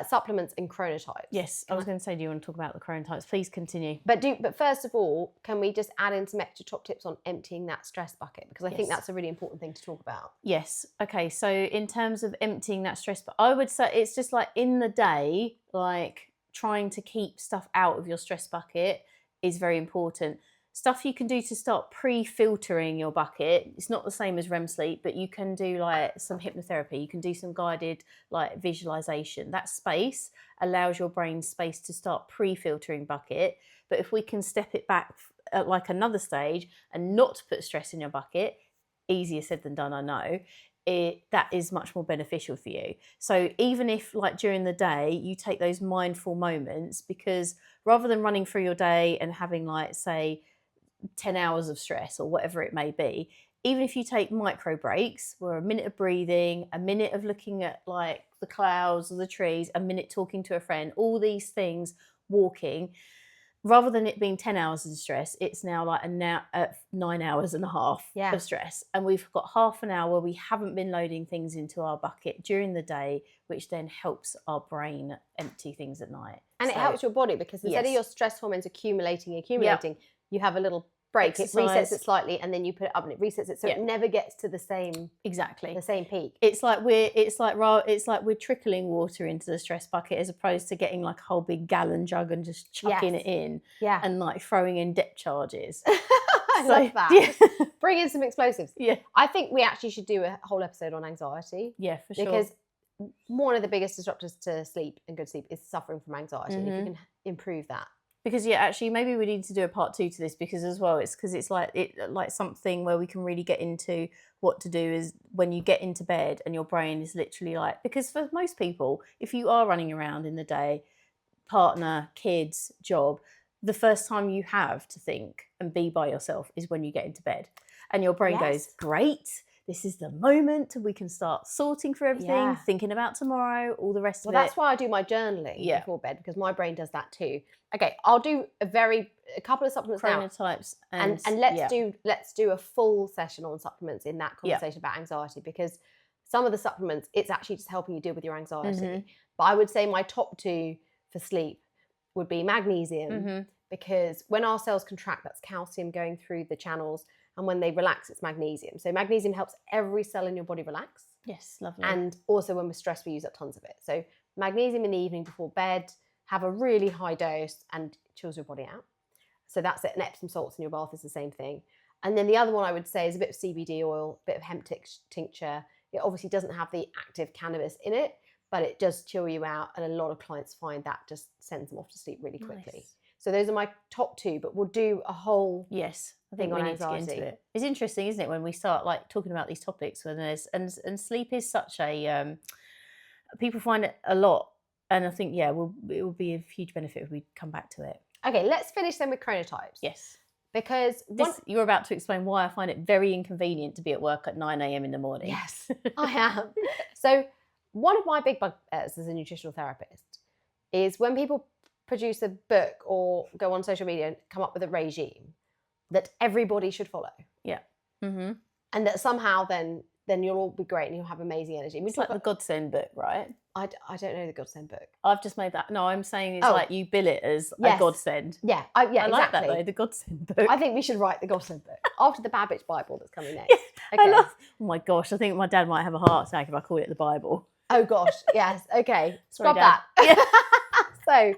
supplements and chronotypes. Yes, I was going to say, do you want to talk about the chronotypes? Please continue. But first of all, can we just add in some extra top tips on emptying that stress bucket? Because I think that's a really important thing to talk about. Yes. Okay, so in terms of emptying that stress bucket, I would say it's just like in the day, like trying to keep stuff out of your stress bucket is very important. Stuff you can do to start pre-filtering your bucket. It's not the same as REM sleep, but you can do like some hypnotherapy. You can do some guided like visualization. That space allows your brain space to start pre-filtering bucket. But if we can step it back at like another stage and not put stress in your bucket, easier said than done, I know, that is much more beneficial for you. So even if like during the day you take those mindful moments, because rather than running through your day and having like say 10 hours of stress or whatever it may be, even if you take micro breaks, where a minute of breathing, a minute of looking at like the clouds or the trees, a minute talking to a friend, all these things, walking, rather than it being 10 hours of stress, it's now like 9 hours and a half of stress. And we've got half an hour where we haven't been loading things into our bucket during the day, which then helps our brain empty things at night. And it helps your body, because instead of your stress hormones accumulating, you have a little break. Exercise. It resets it slightly, and then you put it up and it resets it, so it never gets to the same peak. It's like we're trickling water into the stress bucket, as opposed to getting like a whole big gallon jug and just chucking it in, and like throwing in depth charges. I love that. Yeah. Bring in some explosives. Yeah, I think we actually should do a whole episode on anxiety. Yeah, for sure. Because one of the biggest disruptors to sleep and good sleep is suffering from anxiety. Mm-hmm. And if you can improve that. Because actually maybe we need to do a part 2 to this, because as well it's like something where we can really get into what to do is when you get into bed and your brain is literally like, because for most people, if you are running around in the day, partner, kids, job, the first time you have to think and be by yourself is when you get into bed, and your brain goes, great, this is the moment we can start sorting through everything, thinking about tomorrow, all the rest of it. Well, that's why I do my journaling before bed, because my brain does that too. Okay, I'll do a couple of supplements chronotypes now. And let's do a full session on supplements in that conversation about anxiety, because some of the supplements, it's actually just helping you deal with your anxiety. Mm-hmm. But I would say my top 2 for sleep would be magnesium, because when our cells contract, that's calcium going through the channels, and when they relax, it's magnesium. So magnesium helps every cell in your body relax. Yes, lovely. And also when we're stressed, we use up tons of it. So magnesium in the evening before bed, have a really high dose, and chills your body out. So that's it. And Epsom salts in your bath is the same thing. And then the other one I would say is a bit of CBD oil, a bit of hemp tincture. It obviously doesn't have the active cannabis in it, but it does chill you out. And a lot of clients find that just sends them off to sleep really quickly. Nice. So those are my top 2, but we'll do a whole thing on anxiety. To get into it. It's interesting, isn't it, when we start like talking about these topics, when there's and sleep is such a people find it a lot, and I think it will be a huge benefit if we come back to it. Okay, let's finish then with chronotypes. Yes, because you're about to explain why I find it very inconvenient to be at work at 9 a.m. in the morning. Yes, I am. So one of my big bugbears as a nutritional therapist is when people produce a book or go on social media and come up with a regime that everybody should follow. Yeah. Mm-hmm. And that somehow then you'll all be great and you'll have amazing energy. It's like the Godsend book, right? I don't know the Godsend book. I've just made that. No, I'm saying it's like you bill it as a Godsend. Yeah, I exactly. like that though, the Godsend book. I think we should write the Godsend book after the Bad Bitch Bible that's coming next. Yeah, okay. Oh my gosh, I think my dad might have a heart attack if I call it the Bible. Oh gosh, yes. Okay, Sorry, scrub that. Yeah. So,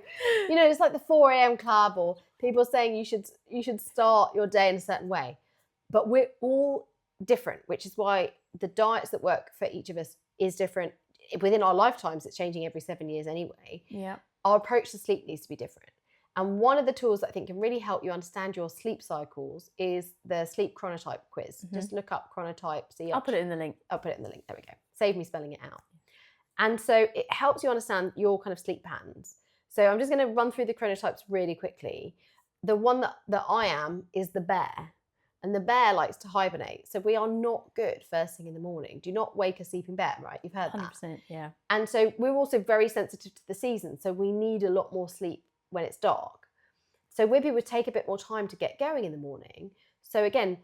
it's like the 4 a.m. club, or people saying you should start your day in a certain way. But we're all different, which is why the diets that work for each of us is different. Within our lifetimes, it's changing every 7 years anyway. Yeah. Our approach to sleep needs to be different. And one of the tools that I think can really help you understand your sleep cycles is the sleep chronotype quiz. Mm-hmm. Just look up chronotype. I'll put it in the link. I'll put it in the link. There we go. Save me spelling it out. And so it helps you understand your kind of sleep patterns. So I'm just going to run through the chronotypes really quickly. The one that I am is the bear. And the bear likes to hibernate. So we are not good first thing in the morning. Do not wake a sleeping bear, right? You've heard 100%, that. Yeah. And so we're also very sensitive to the season. So we need a lot more sleep when it's dark. So we would take a bit more time to get going in the morning. So again,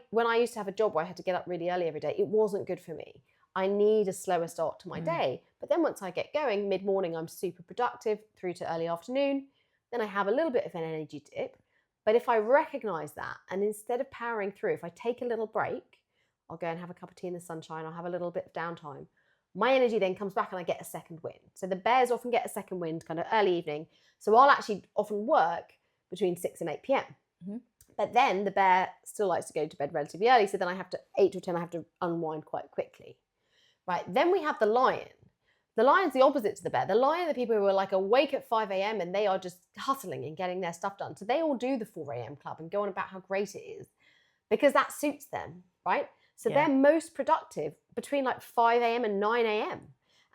when I used to have a job where I had to get up really early every day, it wasn't good for me. I need a slower start to my day. But then once I get going, mid-morning, I'm super productive through to early afternoon. Then I have a little bit of an energy dip. But if I recognize that, and instead of powering through, if I take a little break, I'll go and have a cup of tea in the sunshine, I'll have a little bit of downtime, my energy then comes back and I get a second wind. So the bears often get a second wind kind of early evening. So I'll actually often work between 6 and 8 p.m. Mm-hmm. But then the bear still likes to go to bed relatively early. So then I have to, 8 to 10, I have to unwind quite quickly. Right, then we have the lion. The lion's the opposite to the bear. The lion are the people who are like awake at 5 a.m. and they are just hustling and getting their stuff done. So they all do the 4 a.m. club and go on about how great it is because that suits them, right? So they're most productive between like 5 a.m. and 9 a.m.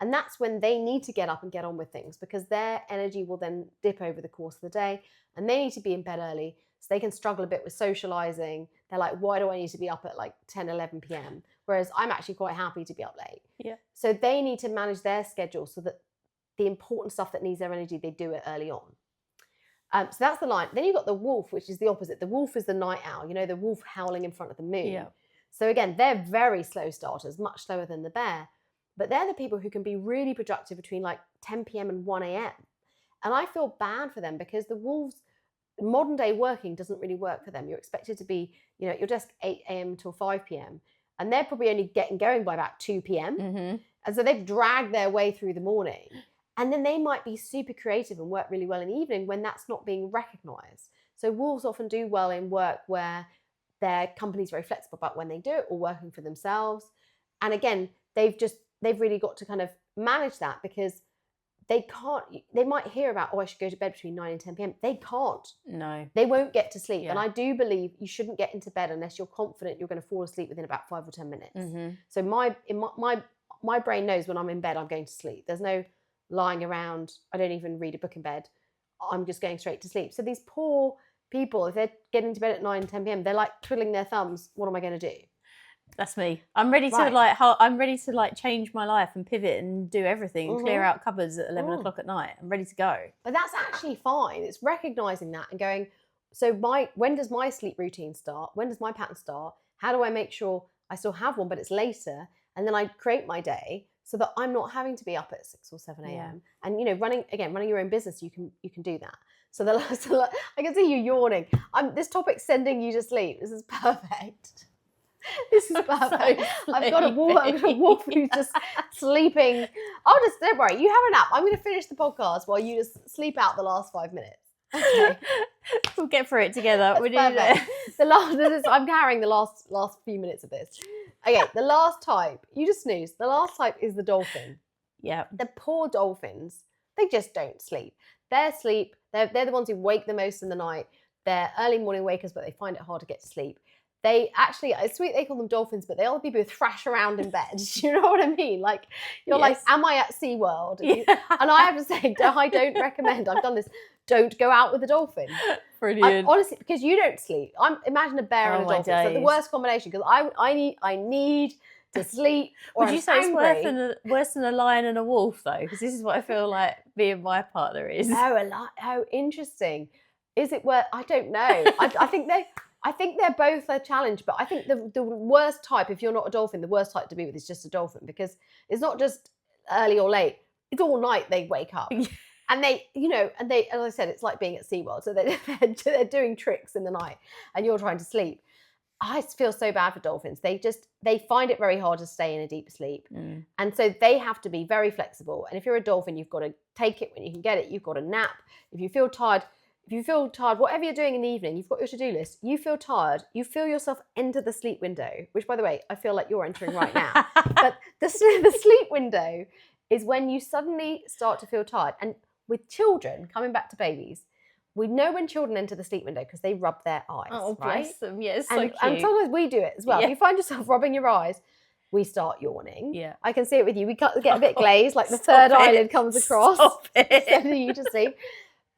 And that's when they need to get up and get on with things because their energy will then dip over the course of the day and they need to be in bed early so they can struggle a bit with socializing. they're like, why do I need to be up at like 10, 11 p.m.? Whereas I'm actually quite happy to be up late. Yeah. So they need to manage their schedule so that the important stuff that needs their energy, they do it early on. So that's the lion. Then you've got the wolf, which is the opposite. The wolf is the night owl, the wolf howling in front of the moon. Yeah. So again, they're very slow starters, much slower than the bear. But they're the people who can be really productive between like 10 p.m. and 1 a.m. And I feel bad for them because the wolves, modern day working doesn't really work for them. You're expected to be, at your desk 8 a.m. till 5 p.m. And they're probably only getting going by about 2 p.m. Mm-hmm. And so they've dragged their way through the morning. And then they might be super creative and work really well in the evening when that's not being recognized. So wolves often do well in work where their company's very flexible about when they do it or working for themselves. And again, they've really got to kind of manage that because they might hear about, I should go to bed between 9 and 10 p.m. They can't. No. They won't get to sleep. Yeah. And I do believe you shouldn't get into bed unless you're confident you're going to fall asleep within about 5 or 10 minutes. Mm-hmm. So my brain knows when I'm in bed, I'm going to sleep. There's no lying around. I don't even read a book in bed. I'm just going straight to sleep. So these poor people, if they're getting to bed at 9, 10 p.m., they're like twiddling their thumbs. What am I going to do? That's me. I'm ready to change my life and pivot and do everything and clear out cupboards at 11 o'clock at night. I'm ready to go. But that's actually fine. It's recognizing that and going, so when does my sleep routine start? When does my pattern start? How do I make sure I still have one, but it's later? And then I create my day so that I'm not having to be up at 6 or 7 a.m. And running your own business, you can do that. So I can see you yawning. This topic's sending you to sleep. This is perfect. This is perfect. So I've got a wolf who's just sleeping. Don't worry. You have a nap. I'm going to finish the podcast while you just sleep out the last 5 minutes. Okay. We'll get through it together. That's perfect. I'm carrying the last few minutes of this. Okay, the last type. You just snooze. The last type is the dolphin. Yeah. The poor dolphins, they just don't sleep. They're the ones who wake the most in the night. They're early morning wakers, but they find it hard to get to sleep. They actually, it's sweet they call them dolphins, but they are the people who thrash around in bed. Do you know what I mean? Like, you're like, am I at SeaWorld? And I have to say, I don't recommend, I've done this, don't go out with a dolphin. Brilliant. Honestly, because you don't sleep. Imagine a bear and a dolphin. It's like the worst combination because I need to sleep. Would you say it's worse than a lion and a wolf though? Because this is what I feel like me and my partner is. Oh, interesting. Is it worse? I don't know. I think they're both a challenge, but I think the worst type, if you're not a dolphin, the worst type to be with is just a dolphin because it's not just early or late. It's all night they wake up. And they, as I said, it's like being at SeaWorld. So they're doing tricks in the night and you're trying to sleep. I feel so bad for dolphins. They find it very hard to stay in a deep sleep. And so they have to be very flexible. And if you're a dolphin, you've got to take it when you can get it. You've got to nap. If you feel tired, whatever you're doing in the evening, you've got your to-do list, you feel tired, you feel yourself enter the sleep window, which by the way, I feel like you're entering right now. But the sleep window is when you suddenly start to feel tired. And with children, coming back to babies, we know when children enter the sleep window because they rub their eyes. Oh, right? bless them. Yeah, it's so and, cute. and sometimes we do it as well. Yeah. If you find yourself rubbing your eyes, we start yawning. Yeah. I can see it with you. We get a bit glazed, like the third eyelid comes across, sending you to sleep.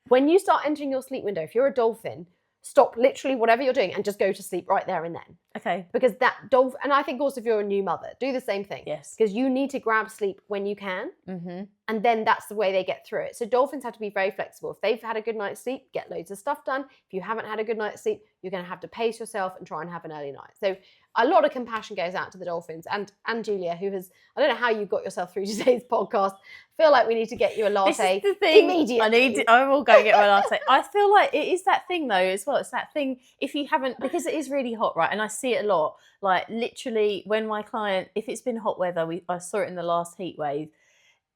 When you start entering your sleep window, if you're a dolphin, stop literally whatever you're doing and just go to sleep right there and then. Okay. Because that dolphin, and I think also if you're a new mother, do the same thing. Yes. Because you need to grab sleep when you can. Mm-hmm. And then that's the way they get through it. So dolphins have to be very flexible. If they've had a good night's sleep, get loads of stuff done. If you haven't had a good night's sleep, you're going to have to pace yourself and try and have an early night. So a lot of compassion goes out to the dolphins and Julia, who has, I don't know how you got yourself through today's podcast. I feel like we need to get you a latte immediately. I will go get my latte. I feel like it is that thing though as well. It's that thing if you haven't, because it is really hot, right? And I see it a lot. Like literally when my client, if it's been hot weather, I saw it in the last heat wave,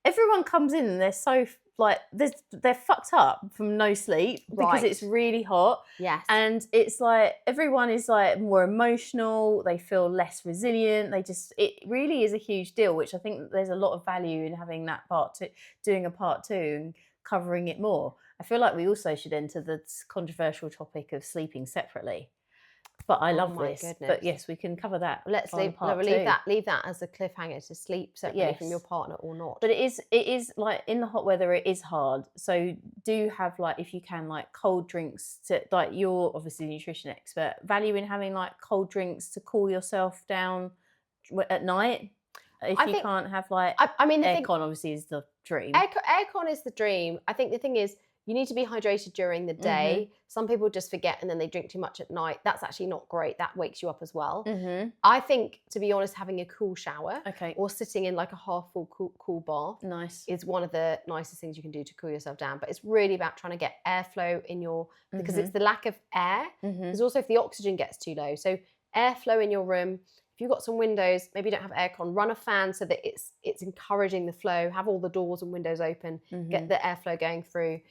everyone comes in and they're so like they're fucked up from no sleep because it's really hot. Yes. And it's like everyone is like more emotional, they feel less resilient, it really is a huge deal, which I think there's a lot of value in having that doing a part 2 and covering it more. I feel like we also should enter the controversial topic of sleeping separately. But I Oh love my this. goodness. But yes, we can cover that. Let's on leave part 2. leave that as a cliffhanger to sleep separately from yes. your partner or not. But it is like in the hot weather, it is hard. So do have like, if you can, like cold drinks to, like, you're obviously a nutrition expert, value in having like cold drinks to cool yourself down at night. If I you think- can't have like I mean, the thing, aircon, obviously is the dream. aircon is the dream. I think the thing is, you need to be hydrated during the day. Some people just forget and then they drink too much at night. That's actually not great. That wakes you up as well. I think, to be honest, having a cool shower or sitting in like a half full cool bath Nice. is one of the nicest things you can do to cool yourself down. But it's really about trying to get airflow in your, because it's the lack of air. Because also if the oxygen gets too low, so airflow in your room. If you've got some windows, maybe you don't have aircon, run a fan so that it's encouraging the flow. Have all the doors and windows open, get the airflow going through.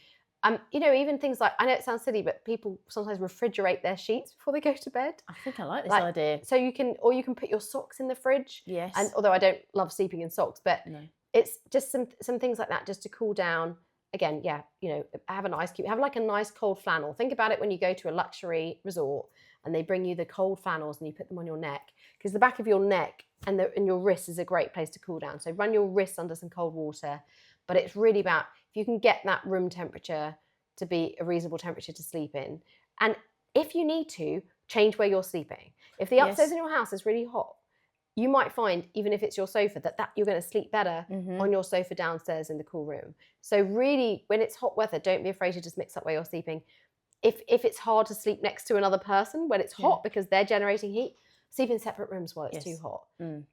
You know, even things like, I know it sounds silly, but people sometimes refrigerate their sheets before they go to bed. I think I like this idea. So you can put your socks in the fridge. Yes. And although I don't love sleeping in socks, but No. it's just some things like that just to cool down. Again, yeah, you know, have an ice cube, have like a nice cold flannel. Think about it when you go to a luxury resort and they bring you the cold flannels and you put them on your neck, because the back of your neck and your wrist is a great place to cool down. So run your wrists under some cold water. But it's really about, if you can get that room temperature to be a reasonable temperature to sleep in. And if you need to, change where you're sleeping. If the upstairs in your house is really hot, you might find, even if it's your sofa, that you're going to sleep better on your sofa downstairs in the cool room. So really, when it's hot weather, don't be afraid to just mix up where you're sleeping. If it's hard to sleep next to another person when it's hot because they're generating heat, sleep in separate rooms while it's too hot.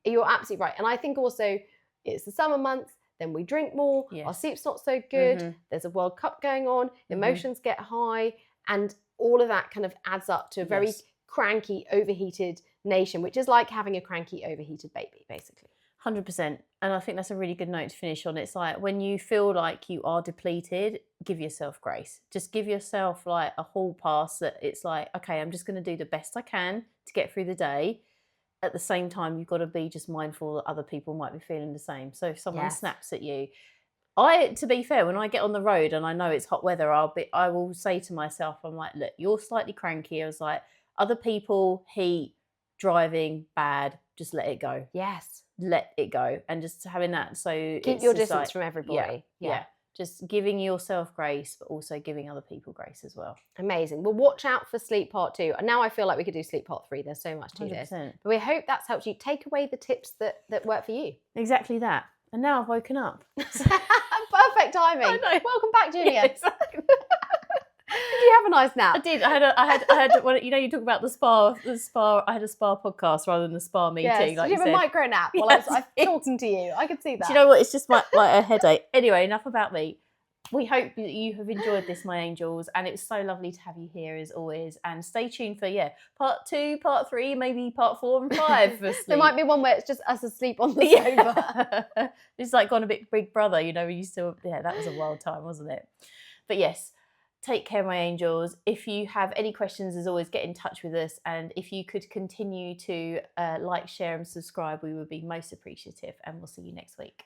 You're absolutely right. And I think also it's the summer months, then we drink more, our sleep's not so good, there's a World Cup going on, emotions get high, and all of that kind of adds up to a very cranky, overheated nation, which is like having a cranky, overheated baby, basically. 100%. And I think that's a really good note to finish on. It's like, when you feel like you are depleted, give yourself grace. Just give yourself like a hall pass that it's like, okay, I'm just going to do the best I can to get through the day. At the same time, you've got to be just mindful that other people might be feeling the same. So if someone snaps at you, to be fair, when I get on the road and I know it's hot weather, I will say to myself, I'm like, look, you're slightly cranky. I was like, other people, heat, driving, bad, just let it go. Yes. Let it go. And just having that. So keep your distance from everybody. Yeah. Just giving yourself grace, but also giving other people grace as well. Amazing. Well, watch out for sleep part 2. And now I feel like we could do sleep part 3. There's so much to 100%. this. But we hope that's helped you take away the tips that work for you. Exactly that. And now I've woken up. Perfect timing. I know. Welcome back, Julia. Yeah, exactly. Did you have a nice nap? I did. I had. Well, you know, you talk about the spa. I had a spa podcast rather than the spa meeting. Yes. Like Did you have a micro nap while I was talking to you? I could see that. Do you know what? It's just like a headache. Anyway, enough about me. We hope that you have enjoyed this, my angels, and it was so lovely to have you here as always. And stay tuned for part 2, part 3, maybe part 4 and 5 for sleep. There might be one where it's just us asleep on the sofa. It's like gone a bit Big Brother, you know. We used to, that was a wild time, wasn't it? But yes, take care, my angels. If you have any questions, as always, get in touch with us. And if you could continue to like, share and subscribe, we would be most appreciative. And we'll see you next week.